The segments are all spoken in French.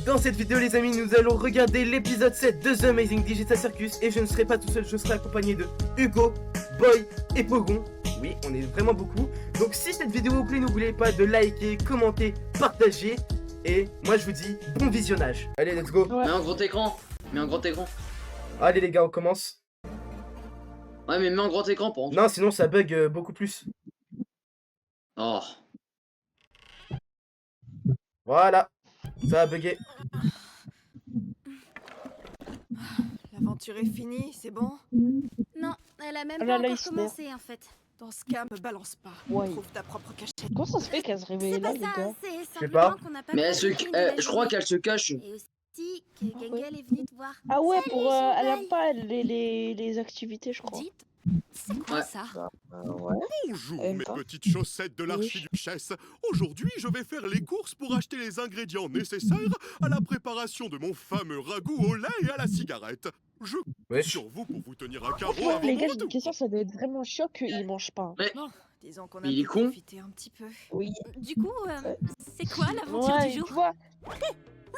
Dans cette vidéo les amis, nous allons regarder l'épisode 7 de The Amazing Digital Circus. Et je ne serai pas tout seul, je serai accompagné de Hugo, Boy et Pogon. Oui, on est vraiment beaucoup. Donc si cette vidéo vous plaît, n'oubliez pas de liker, commenter, partager. Et moi je vous dis bon visionnage. Allez, let's go. Ouais. Mets un grand écran. Mets un grand écran. Allez les gars, on commence. Ouais, mais mets un grand écran pour... Non, sinon ça bug beaucoup plus. Oh. Voilà, ça a bugué. L'aventure est finie, c'est bon? Non, elle a même Oh pas là là, encore il se commencé en fait. Dans ce cas, me balance pas. Ouais. Trouve ta propre cachette. Comment ça se fait qu'elle se réveille C'est là, pas les ça, gars? c'est sais pas. simplement qu'on n'a pas Mais elle profité de la je crois journée. qu'elle se cache. Et aussi que Gengel est venu te voir. Ah ouais, Salut, pour elle Chantal. aime pas les activités, je crois. Dites, c'est quoi Ouais. ça? Ouais. Bonjour Aime mes pas. petites chaussettes de l'archiduchesse. Aujourd'hui, je vais faire les courses pour acheter les ingrédients nécessaires à la préparation de mon fameux ragoût au lait et à la cigarette. Je compte Wesh. sur vous pour vous tenir un carreau Franchement, avant les gars, mon j'ai une retour. question, ça doit être vraiment chiant qu'ils mangent pas. Mais Bon, disons qu'on a Mais il est pu con. profiter un petit peu. Oui. Du coup, Ouais. c'est quoi l'aventure Ouais, du jour? tu vois.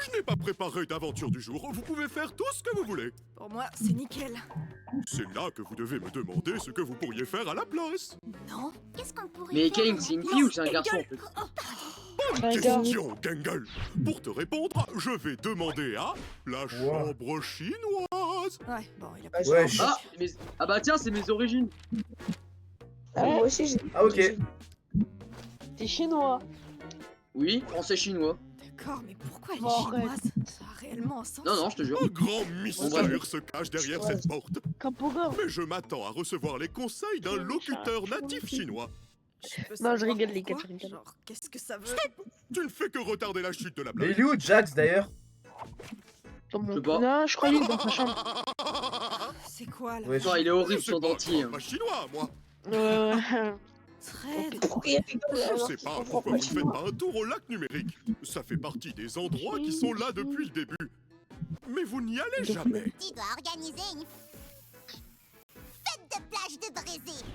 Je n'ai pas préparé d'aventure du jour. Vous pouvez faire tout ce que vous voulez. Pour moi, c'est nickel. C'est là que vous devez me demander ce que vous pourriez faire à la place. Non? Qu'est-ce qu'on pourrait Mais faire? Kane, c'est une fille ou c'est un garçon en fait? C'est un gars. Question, Gengel. Pour te répondre, je vais demander à la chambre chinoise. Ouais, bon, il a pas Wesh. Ah, ah bah tiens, c'est mes origines. Ah, moi aussi j'ai. Ah ok. T'es chinois. Oui, français-chinois. D'accord, mais pourquoi elle est Oh, arrête. chinoise? Ça a réellement un sens. Non, non, je te jure. Un grand mystère se cache derrière cette porte. Campogor. Mais je m'attends à recevoir les conseils d'un locuteur natif chinois. Je peux Non, je savoir rigole, les gars, pourquoi? je rigole. Genre, qu'est-ce que ça veut? Tu ne fais que retarder la chute de la Mais blague. il est où Jax d'ailleurs? Dans mon... Je sais pas. Non, je crois qu'il est dans sa chambre. C'est quoi là? Wesh. Non, il est Je horrible sais son pas, dentier. je parle pas chinois, moi. Très drôle. Pourquoi il y a des gars Je alors sais qui pas comprennent pourquoi pas vous ne faites chinois? pas un tour au lac numérique. Ça fait partie des endroits qui sont là depuis le début. Mais vous n'y allez jamais. Tu dois organiser une fête de plage de Brésil.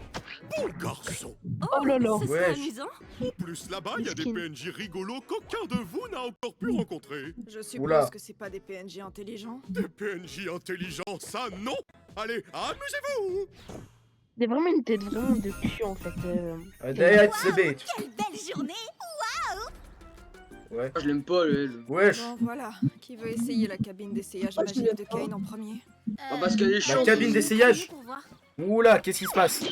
Bon garçon. Oh là là. Ce serait Wesh. amusant. En plus, là-bas, il y a des Mesquine. PNJ rigolos qu'aucun de vous n'a encore pu rencontrer. Je suppose Oula. que c'est pas des PNJ intelligents. Des PNJ intelligents, ça non. Allez, amusez-vous. C'est vraiment une tête vraiment de cul en fait. That's the bitch. Quelle belle journée. Ouais. Je l'aime pas, le... Wesh. Bon, voilà. Qui veut essayer la cabine d'essayage Moi, je magique l'aime de pas. Kane en premier? Ah, parce qu'elle est La chiante. cabine d'essayage. Pour voir. Oula, qu'est-ce qui se passe?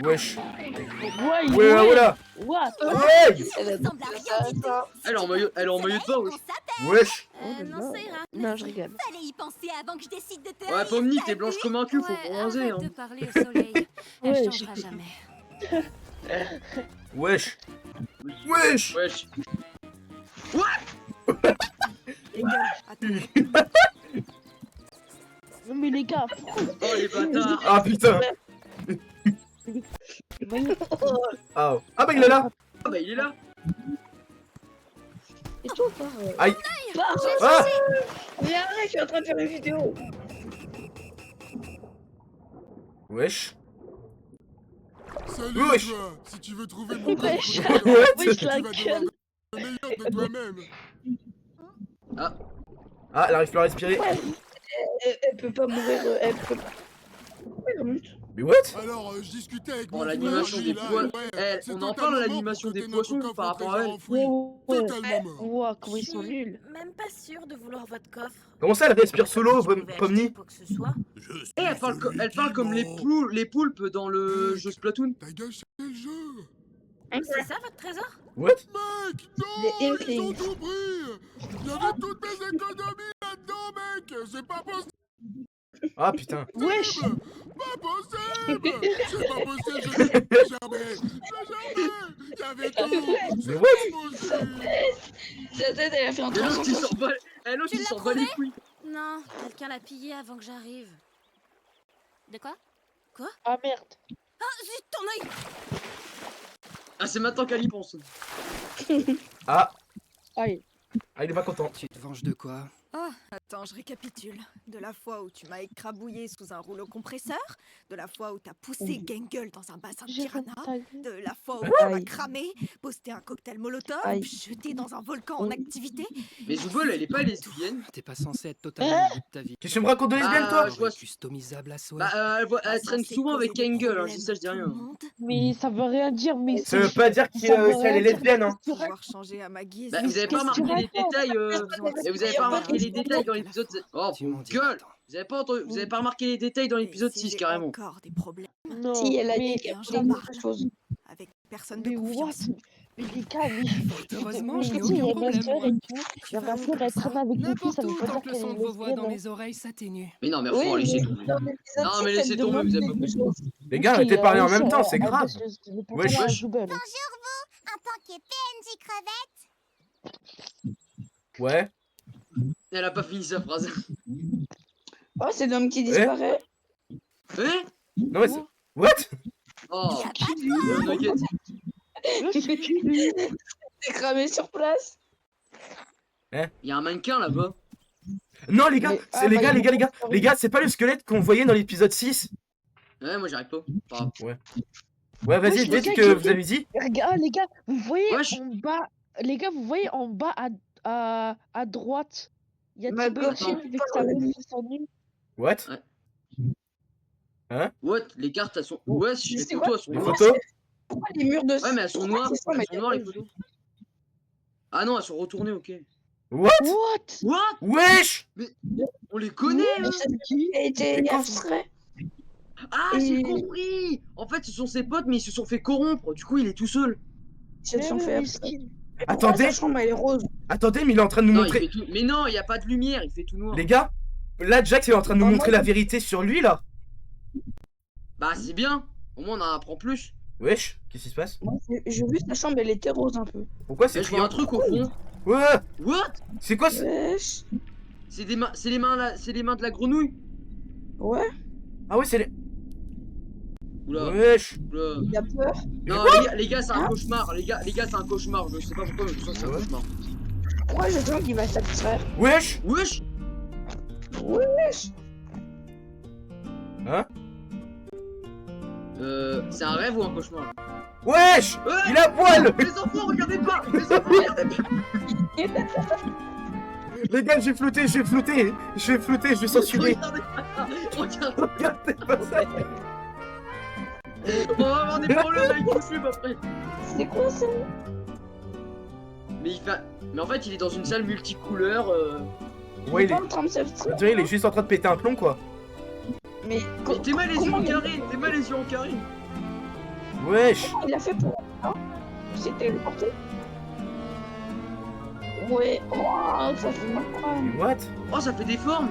Wesh. Ouais, Ouais, voilà. What? Ouais. Elle a dit Ressemble à que rien ça du tout. va. Elle est en maillot de bain, On wesh. s'appelle. Wesh. Non, ça ira. Non, je rigole. Fallait y penser avant que je décide de te Ouais, haïr, Pomni, t'as t'es blanche vu? comme un cul, faut Ouais, bronzer. arrête Hein. de parler au soleil. Elle Ouais, changera jamais. Wesh. Wesh. Wesh. Les gars, attends. Non mais les gars, Oh les bâtards. Ah putain. Ah. Ah bah il est là. Ah bah il est là. Et toi, pas. Aïe. Bah, Ah. mais arrête, je suis en train de faire une vidéo. Wesh. Salut Wesh. toi. Si tu veux trouver mon code Wesh. What? wesh la gueule. le meilleur de toi-même. Ah, elle arrive plus à respirer. Elle peut pas mourir. Elle peut pas. Ouais, la minute. Mais what? Alors, je discutais avec Bon, l'animation des poissons. Eh, on en parle de l'animation des poissons par rapport à elle. Ouah, comment ils sont nuls. Même pas sûr de vouloir votre coffre. Comment ça, elle respire solo, Si je pouvais Pomni? acheter quoi que ce soit. Eh, elle parle comme les poulpes dans le jeu Splatoon. Ta gueule, c'est le jeu. C'est ça votre trésor? What? Mec, Les non, Inklings. ils ont tout pris. Il y avait toutes mes économies là-dedans, mec. C'est pas possible. Ah putain. Wesh. Pas possible. C'est pas possible. Je l'ai jamais. Il y avait tout. Mais what? Sa tête, elle a fait un Et l'autre, il transfert. s'en bat, Tu l'as les trouvé couilles. Non, quelqu'un l'a pillé avant que j'arrive. De quoi? Ah merde. Ah, zut, ton œil! Ah, c'est maintenant qu'elle y pense. Ah. Aïe. Ah, il est pas content. Tu te venges de quoi? Ah, attends, je récapitule. De la fois où tu m'as écrabouillé sous un rouleau compresseur, de la fois où t'as poussé Gangle dans un bassin de Jérôme, piranha, ta gueule. de la fois où tu m'as Aïe. cramé, posté un cocktail molotov, Aïe. jeté dans un volcan en activité. Mais Zoubol, elle est pas lesbienne. T'es pas censé être totalement au bout de ta vie. Qu'est-ce que tu me racontes de lesbienne, Ah, toi je vois. Customisable à souhait. Bah, elle traîne Censé souvent avec causer des Kangol, hein, problèmes si ça je dis à tout rien. le monde, Mais ça veut rien dire, mais Ça veut pas dire ça veut qu'elle est rien dire. lesbienne, hein. pouvoir changer à ma guise. Bah, vous avez pas qu'est-ce que remarqué tu les détails, et vous avez pas remarqué les Qu'est-ce détails dans que l'épisode tu 7. Oh, Tu vos m'en dis gueules. autant. Vous avez pas entendu, vous avez pas remarqué les détails dans l'épisode Et 6 j'ai carrément. encore des problèmes Non, Si, elle a mais, dit bien, qu'il y j'en avait parle. quelque chose. avec personne de mais what? confiance. Mais les gars, mais... Heureusement, mais je n'ai tu sais, il y aucun a ma problème, soeur moi. et tout. Tu Et vas ma où soeur, comme elle ça traîne avec une fille, N'importe ça veut où, pas tant dire que le qu'elle son est de vos voix dans lesbienne. mes oreilles s'atténue. Mais non, mais Oui, faut laisser mais tomber. dans l'épisode Non, mais 6, laissez elle tomber, demande vous êtes quelque pas chose. Les gars, arrêtez de parler en même temps, c'est grave. Le Wesh. pantalon à Zoubel. Bonjour vous, en tant que PNJ crevette. Ouais. Elle a pas fini sa phrase. Oh, c'est l'homme qui disparaît. Hein? Non, mais c'est. What? Oh, Qui Nugget. s'est cramé sur place. Il y a un mannequin là-bas. Non, les gars, Mais- c'est ah, les bah, gars, ils les gars, vont les gars, disparaître. les gars, c'est pas le squelette qu'on voyait dans l'épisode 6? Ouais, moi j'arrive pas. Pas grave. Ouais, vas-y, Wesh, dites les ce gars, que qui- vous avez dit. Les gars, vous voyez Wesh. en bas, les gars, vous voyez en bas à droite, il y a Ma Thibaut gueule, Inchine non, avec pas sa vrai. meuf qui s'ennuie. What? What? Les cartes elles sont. Ouais, si les C'est photos elles sont Les noires. photos? Pourquoi les murs de Ouais, mais elles sont noires. Pourquoi c'est ça, mais Elles sont noires les photos. Ah non, elles sont retournées, ok. What? What? What? Wesh! On les connaît, hein? a été Mais quand- abstrait. Ah, Et- j'ai compris! En fait, ce sont ses potes, mais ils se sont fait corrompre. Du coup, il est tout seul. Ils se sont fait abstrait. Pourquoi Attendez. sa chambre elle est rose. Attendez, mais il est en train de nous Non, montrer. il fait tout... Mais non, il y a pas de lumière, il fait tout noir. Les gars, là, Jax il est en train de nous Oh, montrer moi, la vérité sur lui, là. Bah, c'est bien. Au moins, on en apprend plus. Wesh, qu'est-ce qui se passe? Moi, j'ai vu sa chambre elle était rose un peu. Pourquoi c'est Et je vois un criant? truc au fond. Ouais, What? c'est quoi ce... Wesh. C'est des mains, c'est les mains là, c'est les mains de la grenouille. Ouais, Ah ouais, c'est les... Oula, Wesh. oula. il a peur. Non, les gars, c'est un cauchemar. Les gars, c'est un cauchemar. Je sais pas pourquoi, mais je sens que c'est un Ouais. cauchemar. Pourquoi je sens qu'il va s'abstraire. Wesh. Wesh! Wesh. Hein? C'est un rêve ou un cauchemar? Wesh. Ouais. Il a poil. Les enfants, regardez pas! Les enfants, regardez pas! Les gars, j'ai flotté, je vais censurer. Regardez pas! Regardez, Regardez pas ça. on va avoir des problèmes avec YouTube après. C'est quoi ça? Mais il fait... Mais en fait, il est dans une salle multicouleur. Ouais, Il est pas en train de on s'abstraire. dirait il est juste en train de péter un plomb, quoi. Mais Mais t'es mal les yeux comment en il a- carré! T'es mal les yeux en carré! Wesh. il a fait pour hein? Il s'est téléporté. Ouais, oh, ça fait mal au crâne. What? Oh, ça fait des formes!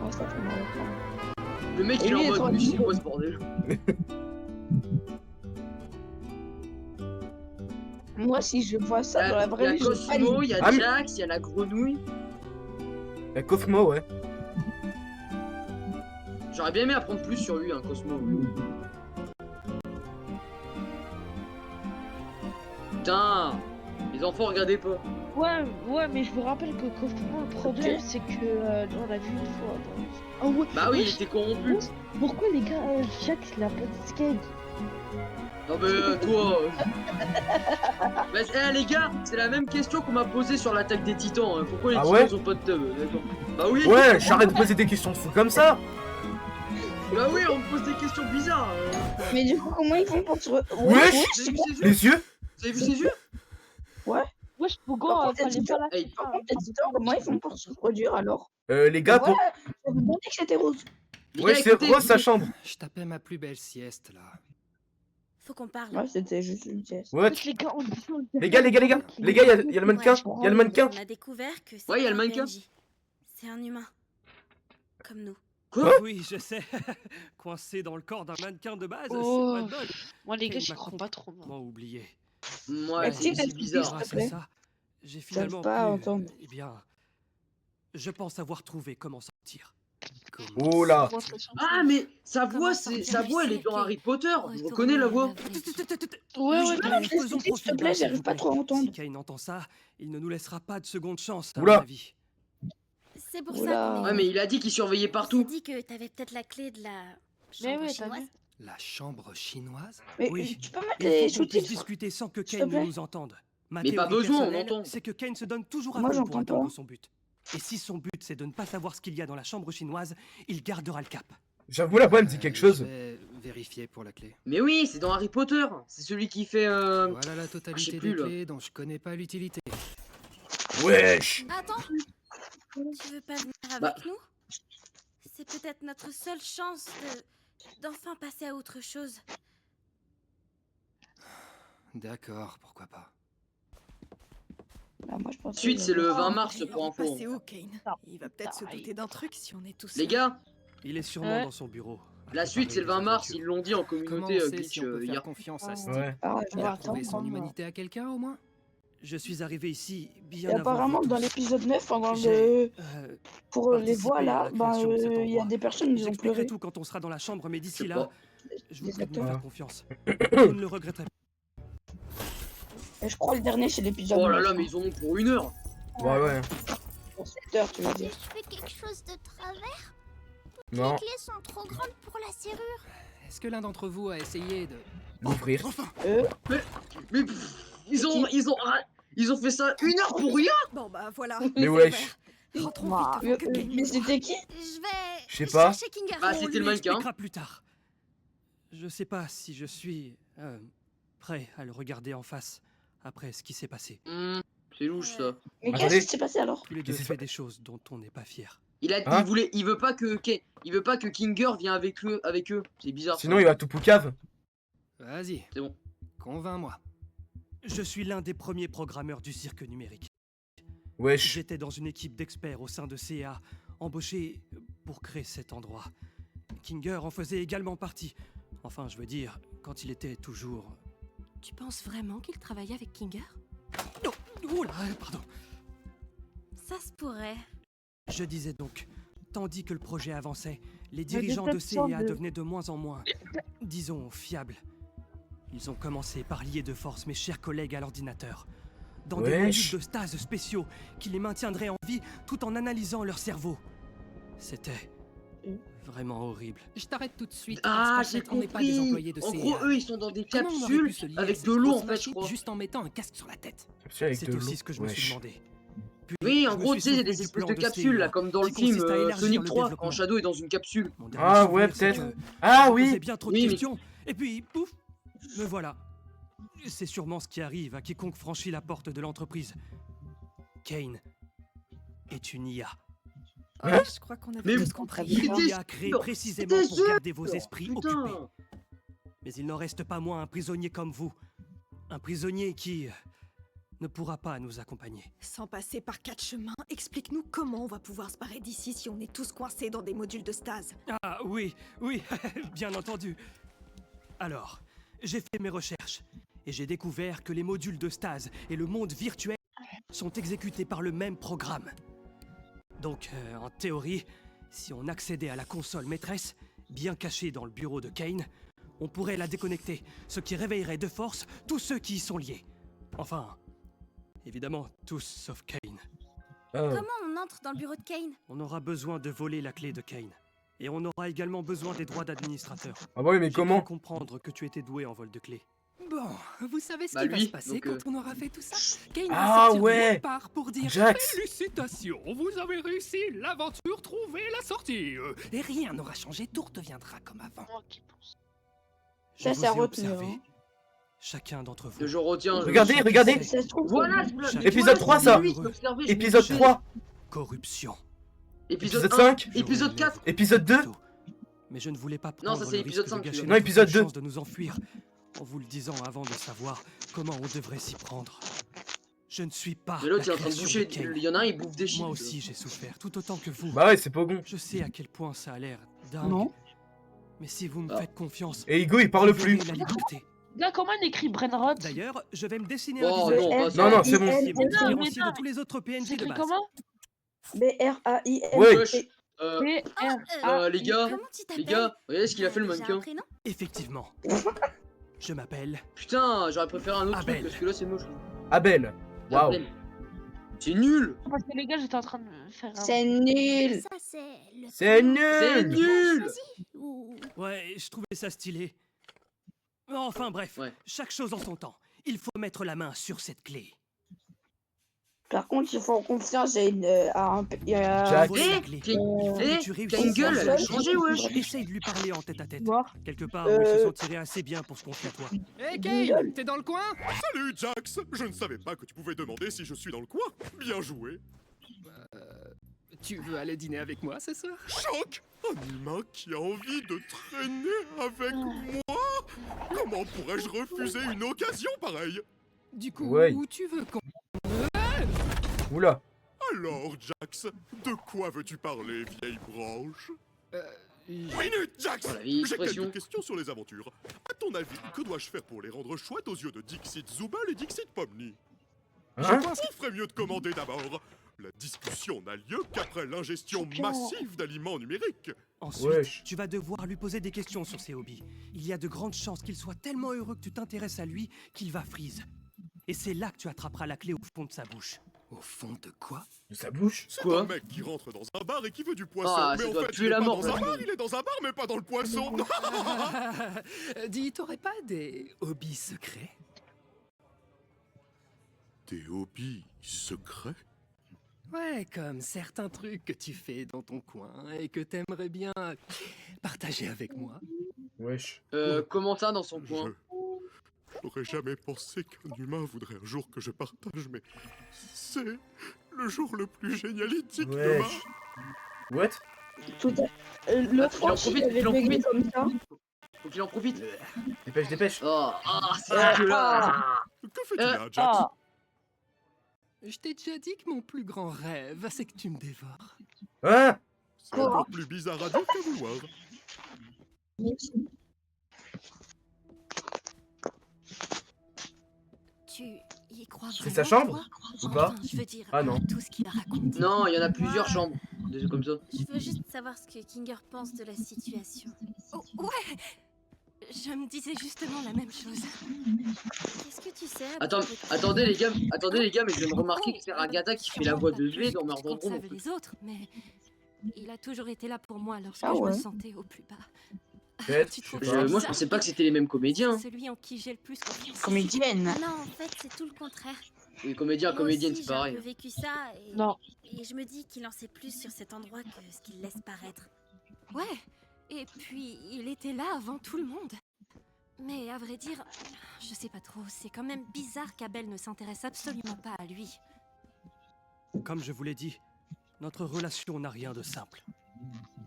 Oh, ça fait mal au crâne. Le mec, Et il est lui, en il est mode, trop mais c'est mignon. quoi ce bordel? Moi, si je vois ça dans la Il y vraie a vie, je Cosmo, il y a Ah, mais- Jax, il y a la grenouille. Cosmo, ouais. J'aurais bien aimé apprendre plus sur lui, hein, Cosmo. Putain! Les enfants, regardez pas. Ouais, mais je vous rappelle que Cosmo, le problème, c'est que on l'a vu une fois. Ah ouais. Bah oui, il wesh, était corrompu. Pourquoi les gars, Jax, il a pas de skate? Non mais toi... Bah, les gars, c'est la même question qu'on m'a posée sur l'attaque des titans. Hein. Pourquoi les Ah titans ouais ils ont pas de tub? D'accord. Bah oui, Ouais, j'arrête de poser des questions de fou comme ça. bah oui, on me pose des questions bizarres. Mais du coup, comment ils font pour se... Wesh. Vous avez vu ses yeux? Les yeux? Vous avez vu ses yeux? Wesh, Pogo, Par contre, fallait pas la Hey, faire. Par contre, les titans, comment ils font pour se produire alors? Les gars, pour... Voilà, j'avais demandé que c'était rose. les Ouais, gars, c'est écoutez, rose sa écoutez. chambre. Je tapais ma plus belle sieste là. Faut qu'on parle. Ouais, c'était juste une pièce. What? Wesh, les gars, on dit... Les gars, il y a le mannequin. Il y a le mannequin. On a découvert que c'est Ouais, y a le pas un mannequin. PNJ. C'est un humain. Comme nous. Quoi? Oui, je sais. Coincé dans le corps d'un mannequin de base, Oh. c'est pas de bol. Moi, les gars, Il j'y m'a crois pas trop, moi. complètement oublié. Ouais, Mais si, c'est t'as bizarre. s'il te Grâce à plaît. ça, j'ai finalement pas à pu, entendre. eh bien, je pense avoir trouvé comment sortir. Oh là. Ah, mais sa voix, elle est dans Harry Potter. Je reconnais la voix. Ouais, ouais, Ah, Faisons s'il te profil plaît, bas, s'il j'arrive vous pas plaît. trop à entendre. Si Kane entend ça, il ne nous laissera pas de seconde chance, à Oula. mon avis. C'est pour Oula. ça qu'on est... Ouais, mais il a dit qu'il surveillait On s'est partout. dit que t'avais peut-être la clé de la Mais chambre ouais, t'as chinoise. vu. La chambre chinoise? Mais Oui. tu peux mettre Il les faut qu'on puisse sous-titres? discuter sans que s'il te Kane ne plaît. nous entende. Ma Mais pas théorie besoin, on personnelle, entend. c'est que Kane se donne toujours à Moi, fond pour j'entends atteindre pas. son but. Et si son but c'est de ne pas savoir ce qu'il y a dans la chambre chinoise, il gardera le cap. J'avoue, la voix me dit quelque chose. Je vais vérifier pour la clé. Mais oui, c'est dans Harry Potter. C'est celui qui fait. Voilà la je sais totalité plus, des là. clés dont je connais pas l'utilité. Wesh. Attends, tu veux pas venir avec Bah. nous? C'est peut-être notre seule chance d'enfin passer à autre chose. D'accord, pourquoi pas. Bah, moi, je pense que- Suite, c'est le 20 mars Il pour est info. passé où, Kane? Il va peut-être se douter d'un truc si on est tous Les là. gars, Il est sûrement Ouais. dans son bureau. à la suite, préparer c'est le des 20 mars. aventures. Ils l'ont dit en Comment communauté on sait glitch si on peut faire hier. confiance à Ouais. Steve? Ouais. Ah, Il a Attends, prouvé son attends. humanité à quelqu'un au moins? Je suis arrivé ici Et bien avant apparemment, vous dans tous. l'épisode 9, pendant J'ai, le... euh, pour les participé voix à là, la ben, création de cet il y a endroit. des personnes qui ont J'expliquerai pleuré. tout quand on sera dans la chambre, mais d'ici Je sais là, pas. je vous Les prie de me acteurs. faire confiance. Vous ne le regretterez Et je crois le dernier, c'est l'épisode Oh là 9. là, mais ils en ont pour 1 heure. Ouais, ouais. Pour 7 heures, tu veux Si dire. je fais quelque chose de travers, Non, les clés sont trop grandes pour la serrure. Est-ce que l'un d'entre vous a essayé de... l'ouvrir. Mais pff, ils ont fait ça 1 heure pour rien. Bon bah voilà. Mais c'est wesh. ouvert. Rentrons Bah, vite avant que Kane mais nous c'était qui? Je vais Je sais pas. chercher Kinger. Ah, On c'était lui le mannequin. expliquera plus tard. Je sais pas si je suis prêt à le regarder en face après ce qui s'est passé. C'est louche ça. Mais Attendez. qu'est-ce qui s'est passé alors? Tous les deux Qu'est-ce qui fait se- des choses dont on n'est pas fier. Hein Il veut pas que Kinger vienne avec eux. C'est bizarre. Sinon, il va tout poucave. Vas-y. C'est bon. Convainc-moi. Je suis l'un des premiers programmeurs du cirque numérique. Wesh. J'étais dans une équipe d'experts au sein de CA, embauchés pour créer cet endroit. Kinger en faisait également partie. Enfin, je veux dire, quand il était toujours... Tu penses vraiment qu'il travaillait avec Kinger? Oh, oh là, pardon. Ça se pourrait. Je disais donc, tandis que le projet avançait, les dirigeants de détection CIA de- devenaient de moins en moins, disons, fiables. Ils ont commencé par lier de force mes chers collègues à l'ordinateur, dans des Wesh. modules de stase spéciaux qui les maintiendraient en vie tout en analysant leur cerveau. C'était vraiment horrible. Je t'arrête tout de suite. Ah, parce qu'en j'ai fait, on n'est pas des compris. employés de En CIA. gros, eux, ils sont dans des Comment on aurait capsules pu se lier avec cette de l'eau, grosse en fait, je machine crois. juste en mettant un casque sur la tête? Avec C'est de aussi l'eau. ce que je me suis Wesh. demandé. Puis, Oui, en je me gros, suis tu sais, il y a souvenu des du espèces plan de capsules, là, CIA, comme dans le qui film consiste à élargir Sonic le 3, développement. quand Shadow est dans une capsule. Mon dernier Ah ouais, souvenir, c'est peut-être. que Ah je posais oui. bien trop de Oui, mais- questions, et puis, pouf, me voilà. C'est sûrement ce qui arrive à quiconque franchit la porte de l'entreprise. Kane est une IA. Hein Je crois qu'on a Mais tous vous- compris. C'était Une IA créée sûr. précisément C'était pour sûr. garder vos esprits occupés. Putain. Mais il n'en reste pas moins un prisonnier comme vous. Un prisonnier qui ne pourra pas nous accompagner. Sans passer par 4 chemins, explique-nous comment on va pouvoir se barrer d'ici si on est tous coincés dans des modules de stase. Ah oui, oui, bien entendu. Alors, j'ai fait mes recherches et j'ai découvert que les modules de stase et le monde virtuel sont exécutés par le même programme. Donc, en théorie, si on accédait à la console maîtresse, bien cachée dans le bureau de Kane, on pourrait la déconnecter, ce qui réveillerait de force tous ceux qui y sont liés. Enfin, évidemment, tous sauf Kane. Oh. Comment on entre dans le bureau de Kane? On aura besoin de voler la clé de Kane. Et on aura également besoin des droits d'administrateur. Ah bah oui, mais J'ai comment? cru comprendre que tu étais doué en vol de clés. Bon, vous savez ce Bah, qui va lui, se passer donc, quand on aura fait tout ça? Kane Ah, va sortir de ouais. nulle part pour dire Jax. félicitations, vous avez réussi l'aventure, trouvé la sortie. Et rien n'aura changé, tout redeviendra comme avant. Moi qui pense. Je Ça, vous c'est à ai retenir, observé. hein. Chacun d'entre vous. Je retiens. Regardez, Chacun regardez. sait Ça se trouve, Voilà, Chaque- Épisode 3, ça. Épisode 3, Épisode épisode 1, 5, épisode 4. épisode 2. Mais je ne voulais pas Non, prendre ça, c'est le épisode risque 5, de gâcher celui-là. Non, notre épisode 2. chance de nous enfuir en vous le disant avant de savoir comment on devrait s'y prendre. Je ne suis pas Mais l'autre, il est la en train de création boucher. Kane. Il y en a un, il bouffe des chips. Moi aussi, j'ai souffert, tout autant que vous. Bah ouais, c'est pas bon. Je sais à quel point ça a l'air dingue. Non. Mais si vous me Ah. faites confiance, Et Hugo, il parle vous plus. aurez la liberté. Là, comment on écrit Brainrot? D'ailleurs, je vais me dessiner Oh, un visage. non, pas B-R-A-I-N. ça. Non, non, c'est bon. Qui vous Non, mais différencie non. de tous les autres PNJ C'est de écrit base. comment? B-R-A-I-N. Ouais. Wesh. Les gars, Comment tu les t'appelles? gars, regardez ce qu'il a fait le Déjà un mannequin. prénom? Effectivement. Je m'appelle... Putain, j'aurais préféré un autre Abel. truc parce que là c'est moche. Abel. Waouh. Abel. C'est nul. Parce que les gars, j'étais en train de faire un... C'est nul. Ça, c'est le C'est prénom C'est nul. que tu as nul. choisi, ou... Ouais, je trouvais ça stylé. Enfin bref, Ouais. chaque chose en son temps. Il faut mettre la main sur cette clé. Par contre, il faut confiance à une. Il y a... Jack. Voilà la clé. Qui- Il faut Eh, que tu réussisses t'as une gueule, à elle a le changé, wesh. Essaye de lui parler en tête à tête. Voir. Quelque part où il se sentirait assez bien pour se confier à toi. Hé Kane, t'es dans le coin? Salut Jax. Je ne savais pas que tu pouvais demander si je suis dans le coin. Bien joué. Tu veux aller dîner avec moi ce soir? Choc. Un humain qui a envie de traîner avec moi. Comment pourrais-je refuser une occasion pareille? Du coup, Ouais. où tu veux qu'on... Oula. Alors, Jax, de quoi veux-tu parler, vieille branche? je- Minute, Jax. Oh, la vieille J'ai expression. quelques questions sur les aventures. À ton avis, que dois-je faire pour les rendre chouettes aux yeux de Dixit Zubal et Dixit Pomni? Hein? On ferait mieux de commander d'abord. La discussion n'a lieu qu'après l'ingestion C'est clair. massive d'aliments numériques. Ensuite, Wesh. tu vas devoir lui poser des questions sur ses hobbies. Il y a de grandes chances qu'il soit tellement heureux que tu t'intéresses à lui qu'il va freeze. Et c'est là que tu attraperas la clé au fond de sa bouche. Au fond de quoi? De sa bouche. C'est Quoi un mec qui rentre dans un bar et qui veut du poisson. Ah, mais ça en doit fait, puer il est la pas mort, dans un ça. bar, il est dans un bar, mais pas dans le poisson. Dis, t'aurais pas des hobbies secrets? Des hobbies secrets? Ouais, comme certains trucs que tu fais dans ton coin et que t'aimerais bien partager avec moi. Wesh. Comment ça dans son coin? J'aurais jamais pensé qu'un humain voudrait un jour que je partage, mais c'est le jour le plus génialitique de ma... Wesh. What? Tout à... Le Attends, France, il en il profite, avait il en bugué profite. comme ça. Faut qu'il en profite. Dépêche, dépêche. Oh, c'est dégueulasse. Que fais-tu là, Jax? Ah, Je t'ai déjà dit que mon plus grand rêve, c'est que tu me dévores. Hein? C'est encore plus bizarre à dire qu'à vouloir. Tu y crois C'est vraiment, sa chambre toi Ou pas? Enfin, je veux dire, Ah non. tout ce qu'il raconte. Non, il y en a plusieurs chambres. Des comme ça. Je veux juste savoir ce que Kinger pense de la situation. Oh, ouais. Je me disais justement la même chose. Qu'est-ce que tu sais à Attends, propos de- attendez les gars, mais je viens de remarquer que c'est Agatha qui fait la voix de V dans Murder Comme Room. savent les autres, mais il a toujours été là pour moi lorsque Ah je ouais. me sentais au plus bas. Peut-être, Tu je trouves sais ça pas. Moi je bizarre pensais pas que c'était les mêmes comédiens. C'est celui en qui j'ai le plus confiance. comédienne. Non, en fait, c'est tout le contraire. Les comédiens, Moi comédiennes, aussi, c'est j'ai un pareil. peu vécu ça et... Non. Et je me dis qu'il en sait plus sur cet endroit que ce qu'il laisse paraître. Ouais. Et puis, il était là avant tout le monde. Mais à vrai dire, je sais pas trop. C'est quand même bizarre qu'Abel ne s'intéresse absolument pas à lui. Comme je vous l'ai dit, notre relation n'a rien de simple.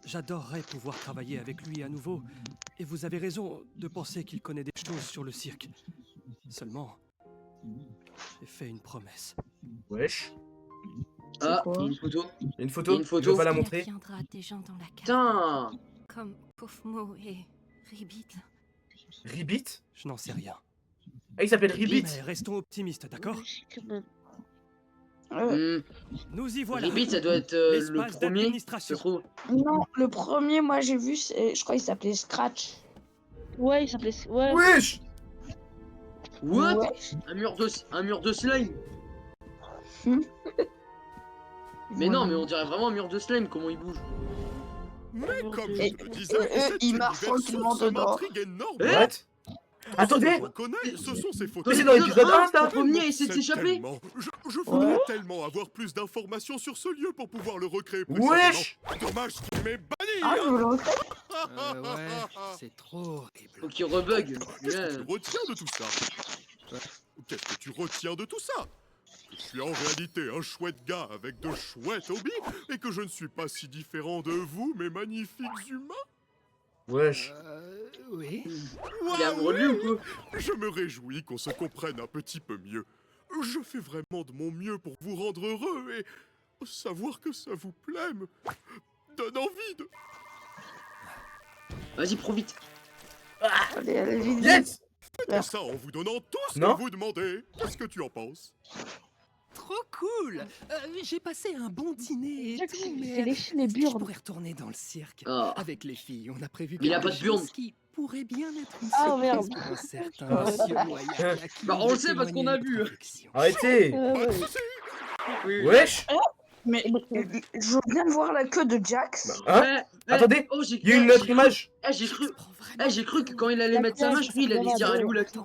J'adorerais pouvoir travailler avec lui à nouveau, et vous avez raison de penser qu'il connaît des choses sur le cirque. Seulement, j'ai fait une promesse. Wesh. Ah, quoi il y a une photo. Il y a une Il photo. y a une photo. Je vais pas la Il montrer. viendra des gens dans la cave, Putain. comme Kofmo et Ribbit. Ribbit? Je n'en sais rien. Ah, il s'appelle Ribbit. Mais restons optimistes, d'accord? Hmm. Nous y voilà. Ribbit, ça doit être le L'espace premier, je d'administration. trouve. Non, le premier, moi j'ai vu, je crois qu'il s'appelait Scratch. Ouais, il s'appelait... Ouais. Wesh. What? Ouais. Un mur de slime. Hmm. Mais non, mais on dirait vraiment un mur de slime, comment il bouge. Mais comme je Et- te le disais, et eux, cet ils marchent univers tranquillement source dedans. m'intrigue énormément. Eh What? Attendez. Je reconnais, ce sont ces photos. Mais c'est dans l'épisode 1, ça. Le premier essaie de C'est s'échapper. tellement- Je voudrais Ouais. tellement avoir plus d'informations sur ce lieu pour pouvoir le recréer plus Wesh. facilement. Dommage qu'il m'ait banni. Ah, je veux le recréer. Ouais, c'est trop horrible. Faut qu'il rebug. Qu'est-ce Yeah. que tu retiens de tout ça? Qu'est-ce que tu retiens de tout ça? Que je suis en réalité un chouette gars avec de chouettes hobbies et que je ne suis pas si différent de vous, mes magnifiques humains? Wesh. Oui. Il est amoureux de lui ou quoi? Je me réjouis qu'on se comprenne un petit peu mieux. Je fais vraiment de mon mieux pour vous rendre heureux et savoir que ça vous plaît me donne envie de... Vas-y, pro vite. Allez, allez, vite. Yes. Faites ça en vous donnant tout ce Non. que vous demandez. Qu'est-ce que tu en penses? trop cool. J'ai passé un bon dîner et Jack, tout, c'est mais les Chines et je Burn. pourrais retourner dans le cirque. Ah. Avec les filles, on a prévu Mais il a quelque pas de burn. chose qui pourrait bien être une Ah, surprise merde. pour un certain Ouais. monsieur loyal à qui Bah, on je le sait parce qu'on témoignais a notre vu. affection. Arrêtez. Pas de Ouais. soucis. Oui. Wesh. Mais je veux bien voir la queue de Jax. Hein Eh, Attendez, oh, il y a une autre image. J'ai cru. Ça se prend vraiment J'ai cru que quand il allait La mettre sa clé, main, je croyais qu'il allait ça dire va elle est où bien. la clé.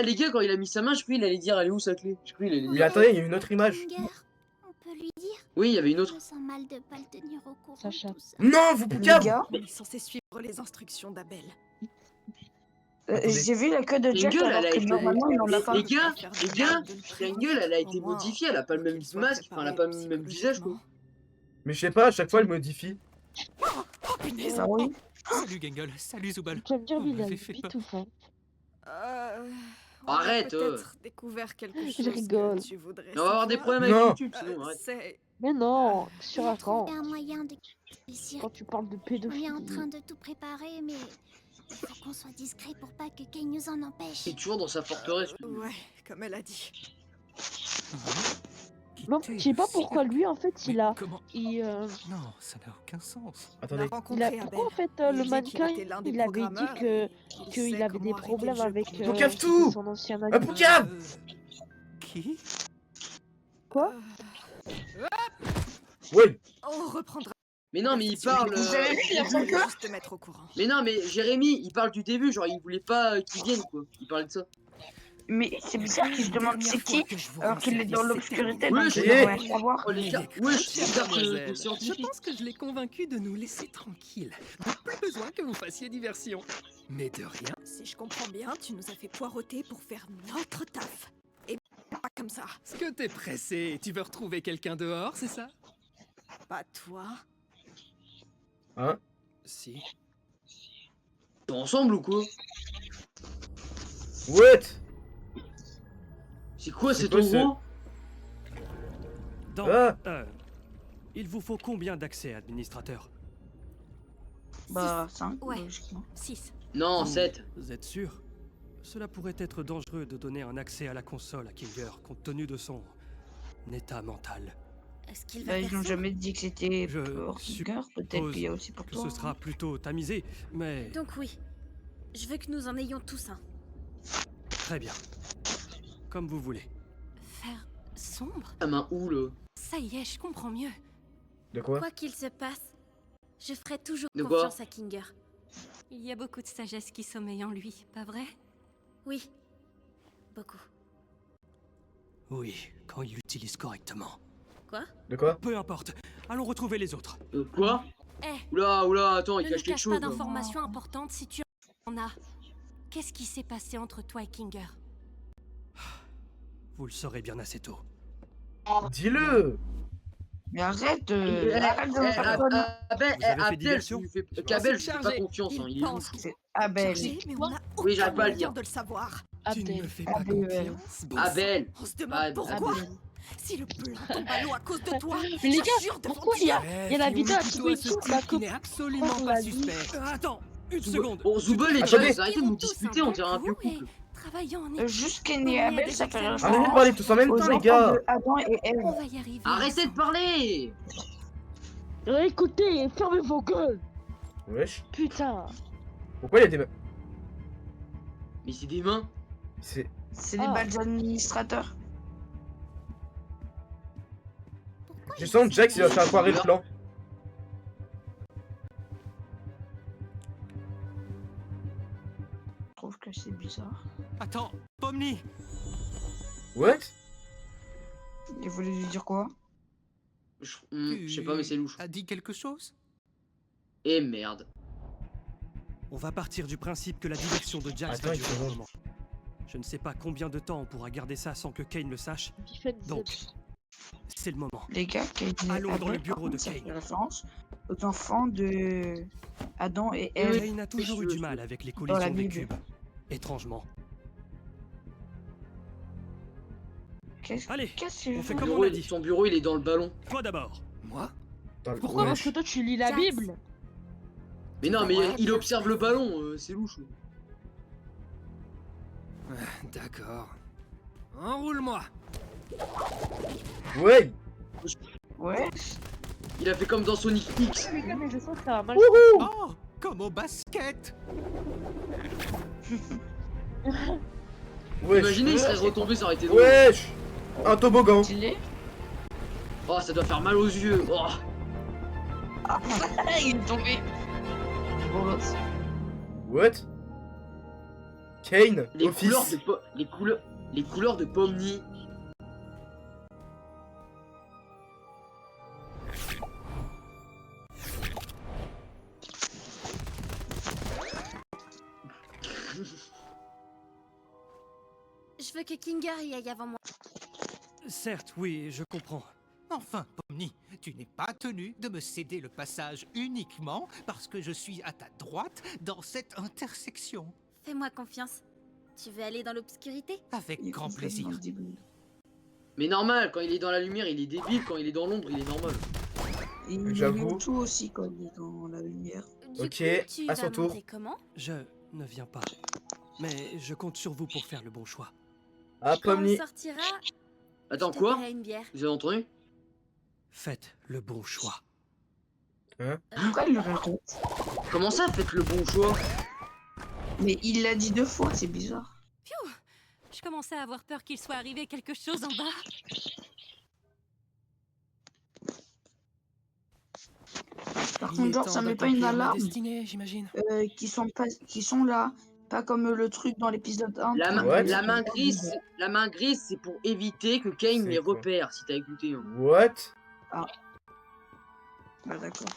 Les gars, quand il a mis sa main, je croyais qu'il allait dire elle est où sa clé. Je croyais qu'il allait Mais dire. attendez, il y a une autre image. Kinger, on peut lui dire. Oui, il y avait une Je autre. me sens mal de pas le tenir au courant. Sacha. de tout ça. Non, vous Les poucave. gars, On est censé suivre les instructions d'Abel. Attendez. j'ai vu la queue de Jax Gueule, alors elle a que été. normalement il en a pas. Les gars, Gueule, elle a été modifiée. Elle a pas le même masque, enfin, elle a pas le même visage, quoi. Mais je sais pas, à chaque fois elle modifie. Ah oui. Salut Gangle, salut Zubal. J'aime bien Vous lui, il a m'avez une fait bite ou pas. Arrête, Peut-être découvert quelque chose Je rigole. que tu voudrais On va avoir des savoir. problèmes Non. avec YouTube, sinon arrête. C'est Mais non, sur On a un camp. trouvé un moyen de réussir. Quand tu parles de On est pédophilie. en train de tout préparer, mais il faut qu'on soit discret pour pas que Kane nous en empêche. Il est toujours dans sa forteresse. ouais, comme elle a dit. Non, je sais pas pourquoi lui en fait il a. Comment Il, Non, ça n'a aucun sens. Attendez. il a pourquoi en fait le mannequin il avait dit que qu'il avait des problèmes avec Poucave tout. son ancien Ah, ami. Poucave. Qui Quoi? Ouais. On reprendra. Mais non, mais il parle. Vous avez vu, il a son cœur. Juste te mettre au courant. Mais non, mais Jérémy, il parle du début, genre il voulait pas qu'il vienne, quoi. Il parlait de ça. Mais c'est bizarre qu'il se demande c'est qui alors qu'il est dans l'obscurité. Oui, Donc je il sais. devrait savoir. Oh les gars, wesh, c'est bizarre que Mademoiselle, le je scientifique. pense que je l'ai convaincu de nous laisser tranquilles. Plus besoin que vous fassiez diversion. Mais de rien. Si je comprends bien, tu nous as fait poireauter pour faire notre taf. Et pas comme ça. Est-ce que t'es pressé? Tu veux retrouver quelqu'un dehors, c'est ça? Pas toi. Hein? Si. T'es ensemble ou quoi? What? C'est quoi, C'est c'est quoi, ton ce- gros? Donc, Ah. il vous faut combien d'accès, administrateur? Bah 5 Ouais. logiquement. 6. Non, 7. Vous êtes sûr? Cela pourrait être dangereux de donner un accès à la console à Kinger, compte tenu de son état mental. Est-ce qu'il va Bah, ils faire n'ont ça? jamais dit que c'était Je pour Kinger, peut-être qu'il y a aussi pour Que toi. ce sera plutôt tamisé, mais Donc oui, je veux que nous en ayons tous un. très bien. Comme vous voulez. Faire sombre? La main où, là? Ça y est, je comprends mieux. De quoi? Quoi qu'il se passe, je ferai toujours De quoi? confiance à Kinger. Il y a beaucoup de sagesse qui sommeille en lui, pas vrai? Oui, beaucoup. Oui, quand il l'utilise correctement. Quoi? De quoi? Peu importe. Allons retrouver les autres. Quoi? Eh, Oula, attends, il ne cache nous quelque cache chose. pas là. d'informations importantes si tu en as. Qu'est-ce qui s'est passé entre toi et Kinger? Vous le saurez bien assez tôt. Dis-le. Mais arrête, Eh, arrête de me faire conne. Abel, Vous avez fait Abel, diversion je lui fais... Je Qu'Abel, m'en je suis lui fais pas chargé. confiance, hein, il est pense louche. C'est Abel. Chargé, mais on a Oui, j'arrive pas à le moyen dire. de le savoir. Tu ne me fais pas Abel. confiance, bon Abel. On se demande Abel. pourquoi. Abel. Si le plan tombe à l'eau à cause de toi, Mais les je gars, jure devant pourquoi il y a, Dieu. il y a la vidéo à plutôt à Twitch ce sur la type qui n'est absolument on pas l'a dit. suspect. Attends, une seconde. Bon, Zoubel et Attendez. Jax, arrêtez de nous Irons tous disputer, on dirait un vieux coup et couple. travaillons en équipe. Juste Kenny et Abel, ça fait Arrêtez de référence parler tous en même aux temps, les enfants gars. de Adam et Ève. On va y arriver. Arrêtez de ensemble. parler. Écoutez, fermez vos gueules. Wesh. Putain. Pourquoi il y a des... Mais c'est des mains. C'est... C'est les Ah. badges administrateurs. Pourquoi Je il sens que Jax il va s'en faire foirer le plan. Je trouve que c'est bizarre. Attends, Pomni. What? Il voulait lui dire quoi? Je sais pas, mais c'est louche. A dit quelque chose? Et merde. On va partir du principe que la direction de Jax Attends, va il durer faut un moment. Je ne sais pas combien de temps on pourra garder ça sans que Kane le sache. Donc, c'est le moment. Les gars, Kenny et Allons dans Abel, le bureau par contre, de ça Kane. fait référence aux enfants de Adam et Ève. Kane a toujours eu du mal avec les Dans la collisions des Bible. cubes. Étrangement. Qu'est-ce Allez, que on fait Son comme bureau, on a dit. son bureau, il est dans le ballon. Toi d'abord. Moi? Dans le- Pourquoi? Parce Wesh. que toi tu lis la Jax. Bible. Mais non, mais Ouais, il bien observe le ballon, c'est louche. D'accord. Enroule-moi. Ouais. Ouais. Il a fait comme dans Sonic X. Les gars, mais je sens que ça va mal. Oh, comme au basket. Wesh. Imaginez, il serait retombé, ça aurait été drôle. Wesh. Un toboggan. Stylé. Oh, ça doit faire mal aux yeux. Oh. Il est tombé. Bolos. What? Kane, Les couleurs office. de les couleurs de Pomni. Je veux que Kinger y aille avant moi. Certes, oui, je comprends. Enfin, Pomni, tu n'es pas tenu de me céder le passage uniquement parce que je suis à ta droite dans cette intersection. Fais-moi confiance. Tu veux aller dans l'obscurité? Avec grand plaisir. Mais normal, quand il est dans la lumière, il est débile. Quand il est dans l'ombre, il est normal. J'avoue. tout aussi quand il est dans la lumière. Du Ok, coup, tu à vas son tour. monter comment? Je ne viens pas. Mais je compte sur vous pour faire le bon choix. Ah, Quand on Pomni. sortira, Attends, je te quoi? paierai une bière. Vous avez entendu? Faites le bon choix. Pourquoi il le raconte? Comment ça, faites le bon choix? Mais il l'a dit 2 fois, c'est bizarre. Pfiou! Je commençais à avoir peur qu'il soit arrivé quelque chose en bas. Par Il contre, est genre, temps ça met pas d'accomplir une ma alarme destinée, j'imagine. qui sont là. Pas comme le truc dans l'épisode 1. La main, What? la main grise, c'est pour éviter que Kane C'est les quoi? repère, si t'as écouté. Hein. What? Ah, d'accord.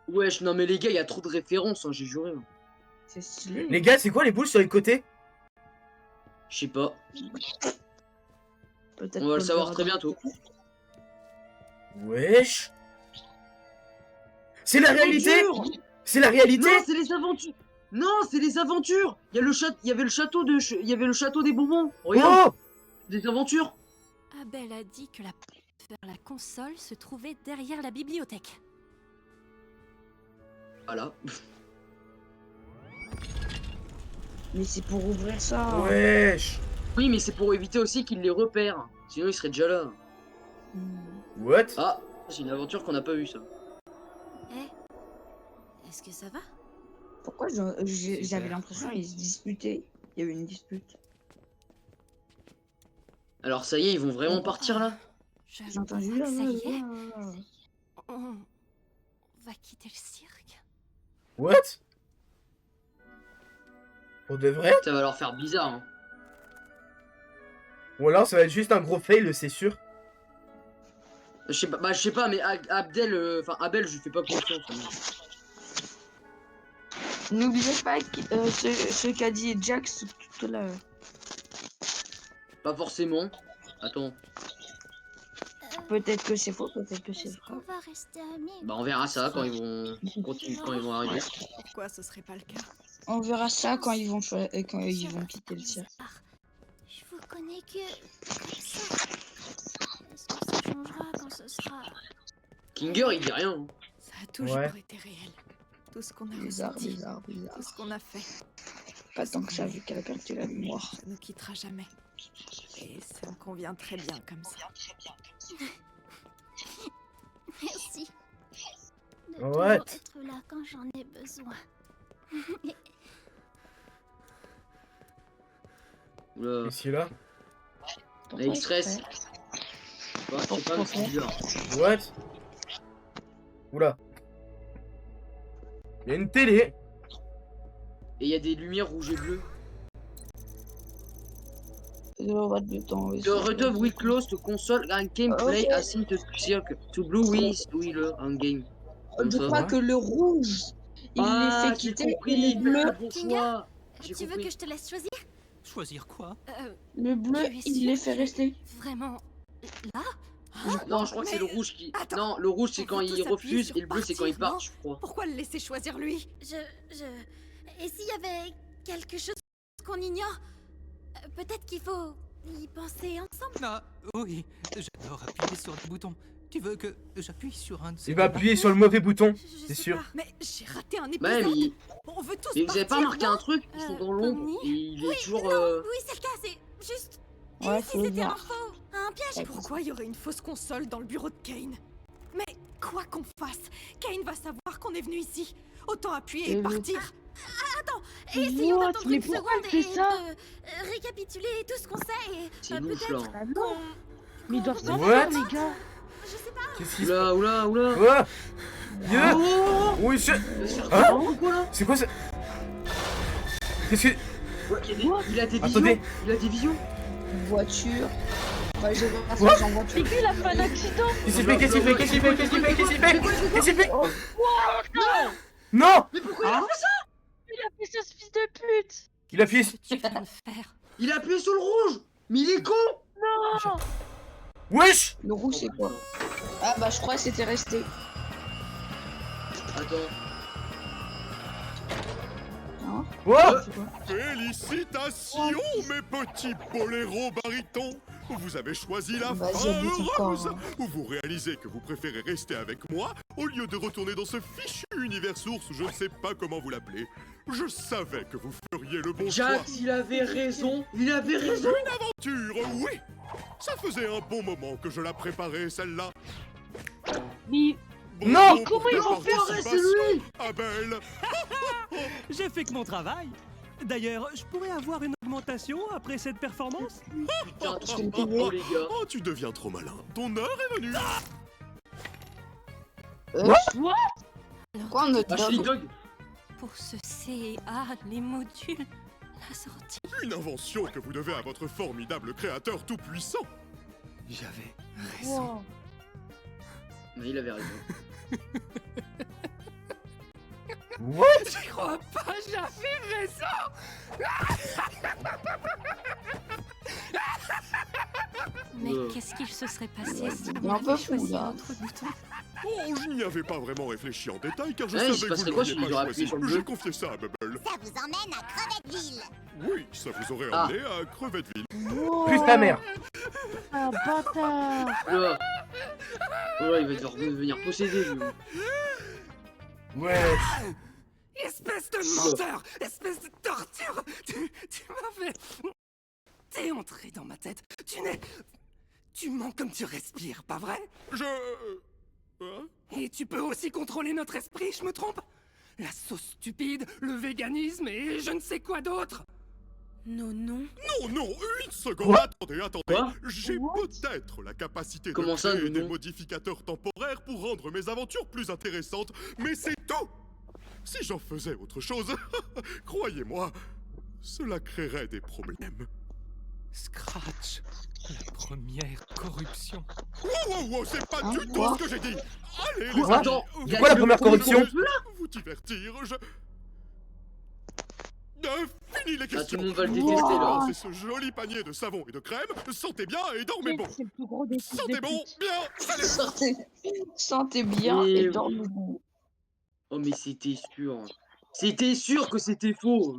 Wesh, non mais les gars, il y a trop de références, hein, j'ai juré. Hein. C'est stylé. Les gars, c'est quoi les boules sur les côtés? Je sais pas. Peut-être On va le qu'on savoir verra très dans- bientôt. Wesh. C'est la réalité? Aventure. C'est la réalité? Non, c'est les aventures. Non, c'est les aventures. Il y a il y avait le château des bonbons. Regarde, Oh! des aventures. Abel a dit que la console se trouvait derrière la bibliothèque. Voilà. Mais c'est pour ouvrir ça. Wesh. Oui, mais c'est pour éviter aussi qu'ils les repèrent. Sinon, ils seraient déjà là. What? Ah, c'est une aventure qu'on n'a pas eue, ça. Est-ce que ça va? Pourquoi j'avais l'impression qu'ils se disputaient? Il y avait une dispute. Alors, ça y est, ils vont vraiment partir là? Je J'ai entendu crois là, que ça là, y est. là. On va quitter le cirque. What? Pour de vrai? Ça va leur faire bizarre. Hein. Ou alors ça va être juste un gros fail, c'est sûr. Je sais pas, mais Abel, je lui fais pas confiance. Hein. N'oubliez pas ce qu'a dit Jax tout à l'heure. Pas forcément. Attends, Peut-être que c'est faux, peut-être que c'est Est-ce vrai. qu'on va rester amis? bah on verra ça quand ils vont continuer, quand ils vont arriver. Pourquoi ce serait pas le cas? On verra ça quand ils vont quitter le cirque. Je vous connais que comme ça. Est-ce que ça changera quand ce sera... Kinger, il dit rien. Hein. Ça a toujours Ouais. été réel. Tout ce qu'on a Bizarre, ressenti, bizarre, bizarre. tout ce qu'on a fait, Pas tant que ça, vu qu'elle a perdu la mémoire. ça nous quittera jamais. Et ça me convient très bien comme ça. Merci. De What? toujours être là quand j'en ai besoin. Oula, Qu'est-ce qu'il a? là, il stresse. Ouais, je sais pas, mais c'est bizarre. What? Oula. Il y a une télé. Et il y a des lumières rouges et bleues. The return we close to console and gameplay Ok. as in the circle to blue with wheeler and game. Comme Je ça. crois que le rouge, il Ah, les fait j'ai quitter et compris, le faites bleu, le bon Kinga, choix. J'ai Tu veux compris. que je te laisse choisir? Choisir quoi? le bleu, Tu es il sûr les fait que- rester. Vraiment là? Non, je crois que c'est le Mais- rouge qui. Attends, Non, le rouge c'est on quand peut il tous appuyer refuse sur et le bleu c'est quand il partir, part, je crois. Pourquoi le laisser choisir lui? Et s'il y avait quelque chose qu'on ignore? Peut-être qu'il faut y penser ensemble. Ah, oui, j'adore appuyer sur des boutons. Tu veux que j'appuie sur un de ces Il va deux-là? appuyer sur le mauvais bouton, Je c'est sais sûr. pas. Mais j'ai raté un épisode. Ouais, mais, On veut tous mais vous avez pas partir, remarqué non un truc? Ils sont dans l'ombre Pomni et il est toujours. Non, oui, c'est le cas, c'est juste... Ouais, Et si c'est c'était bien. un faux? Un piège? Pourquoi il y aurait une fausse console dans le bureau de Kane? Mais quoi qu'on fasse, Kane va savoir qu'on est venu ici. Autant appuyer et Et partir. Essayons What? d'attendre Mais une pourquoi seconde elle et fait ça? de récapituler tout ce qu'on sait et C'est louche là. peut-être Ah non. qu'on... Mais ils doivent What? savoir, les gars. Je sais pas. Qu'est-ce qui se Oula, oula, oula. passe? Oh, Oui, je... bien sûr. Hein? Pourquoi là? C'est quoi ça? Qu'est-ce que... Ouais, il a des visions. Attendez. Il a des visions. Voiture. Bah, j'ai pas Quoi passage en voiture. Mais lui, il a fait un accident. Qu'est-ce qu'il fait? Qu'est-ce qu'il fait? Qu'est-ce qu'il fait? Qu'est-ce qu'il fait? Qu'est-ce qu'il fait? Qu'est-ce qu'il fait? Non! Mais pourquoi il a fait ça? Il a fait ça, ce fils de pute. Il a appuyé... Tu vas me faire. Il a appuyé sur le rouge. Mais il est con. Non. Wesh! Le rouge, c'est quoi? Ah, bah, je crois que c'était resté. Attends. Oh! Félicitations, mes petits boléros barytons. Vous avez choisi la fin Vas-y, habite heureuse. encore, Où vous réalisez que vous préférez rester avec moi au lieu de retourner dans ce fichu univers source ou je ne sais pas comment vous l'appelez. Je savais que vous feriez le bon choix. Jax, il avait raison. Il avait raison. Aventure, oui. Ça faisait un bon moment que je la préparais, celle-là. Mais Non! Mais comment ils vont faire, c'est lui? Abel. J'ai fait que mon travail. D'ailleurs, je pourrais avoir une augmentation après cette performance? Putain, tout ce qu'on peut, les gars. Oh, tu deviens trop malin. Ton heure est venue. Quoi, on a Ashley Dog. Pour ce C et A, les modules, la sortie. Une invention que vous devez à votre formidable créateur tout-puissant. J'avais raison. wow. Mais il avait raison. What? Je crois pas, j'avais raison. Mais qu'est-ce qu'il se serait passé si Il est on un peu avait fou, choisi là. notre bouton? Oh, je n'y avais pas vraiment réfléchi en détail car je Ouais, il se savais que passerait vous quoi ne si l'auriez vous pas auriez appuyé choisi. sur le J'ai bleu confié ça à Bubble. Ça vous emmène à Crevetteville. Oui, ça vous aurait Ah. amené à Crevetteville. Wow. Plus ta mère. Un bâtard. Là. Oh là, il va devoir devenir possédé, lui. Wesh! Espèce de menteur! Espèce de torture! Tu m'as fait... T'es entré dans ma tête. Tu mens comme tu respires, pas vrai? Hein? Et tu peux aussi contrôler notre esprit, je me trompe? La sauce stupide, le véganisme et je ne sais quoi d'autre. Non, non. Non, non, une seconde. Quoi? Attendez. Quoi? J'ai What? peut-être la capacité Comment de ça, créer non, des non? modificateurs temporaires pour rendre mes aventures plus intéressantes, mais c'est tout. Si j'en faisais autre chose, croyez-moi, cela créerait des problèmes. Scratch, la première corruption. Wow, c'est pas Hein, du tout quoi? ce que j'ai dit. Allez, Quoi? les amis, Attends, vous il y a quoi la le première premier corruption? vous divertir, fini les Ah, tout questions. le monde va le détester, là. C'est ce joli panier de savon et de crème. Sentez bien et dormez bon. C'est le plus gros des fils de Sentez bon, pute. bien. Allez. Sentez bien Et et oui. dormez-vous. Oh, mais c'était sûr. C'était sûr que c'était faux.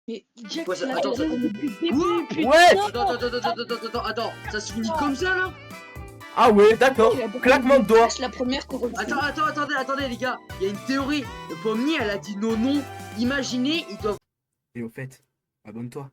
Mais Jack, Quoi, ça- il a attends, raison ça- depuis le début, Quoi? putain. Ouais! Attends. Ça se finit comme ça, là? Ah ouais, d'accord. Il a beaucoup Claquement de doigts. C'est la première corruption. Attendez, les gars. Il y a une théorie. Pomni, elle a dit non. Imaginez, ils doivent... Et au fait, abonne-toi.